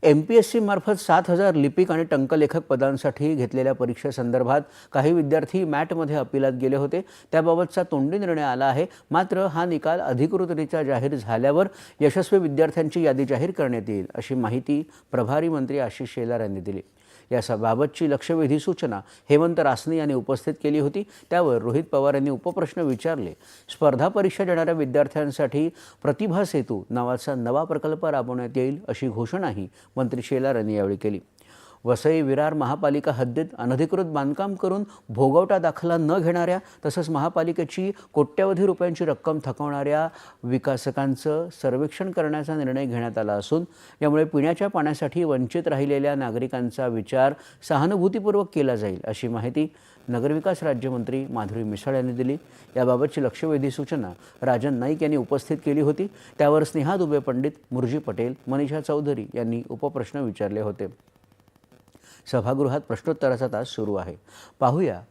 MPSC मार्फत 7,000 लिपिक आणि टंकलेखक पदांसाठी घेतलेल्या परीक्षेसंदर्भात काही विद्यार्थी मॅटमध्ये अपिलात गेले होते। त्याबाबतचा तोंडी निर्णय आला आहे। मात्र हा निकाल अधिकृतरित्या जाहीर झाल्यावर यशस्वी विद्यार्थ्यांची यादी जाहीर करण्यात येईल, अशी माहिती प्रभारी मंत्री आशिष शेलार यांनी दिली। याबाबतची लक्षवेधी सूचना हेमंत रासने यांनी उपस्थित केली होती। त्यावर रोहित पवार यांनी उपप्रश्न विचारले। स्पर्धा परीक्षा देणाऱ्या विद्यार्थ्यांसाठी प्रतिभा सेतू नावाचा नवा प्रकल्प राबवण्यात येईल, अशी घोषणाही मंत्री शेलार यांनी यावेळी केली। वसई विरार महापालिका हद्दीत अनधिकृत बांधकाम करून भोगवटा दाखला न घेणाऱ्या तसंच महापालिकेची कोट्यवधी रुपयांची रक्कम थकवणाऱ्या विकासकांचं सर्वेक्षण करण्याचा निर्णय घेण्यात आला असून यामुळे पिण्याच्या पाण्यासाठी वंचित राहिलेल्या नागरिकांचा विचार सहानुभूतीपूर्वक केला जाईल, अशी माहिती नगरविकास राज्यमंत्री माधुरी मिसाळ यांनी दिली। याबाबतची लक्षवेधी सूचना राजन नाईक यांनी उपस्थित केली होती। त्यावर स्नेहा दुबे पंडित, मुर्जी पटेल, मनीषा चौधरी यांनी उपप्रश्न विचारले होते। सभागृहात प्रश्नोत्तराचा तास सुरू आहे। पाहूया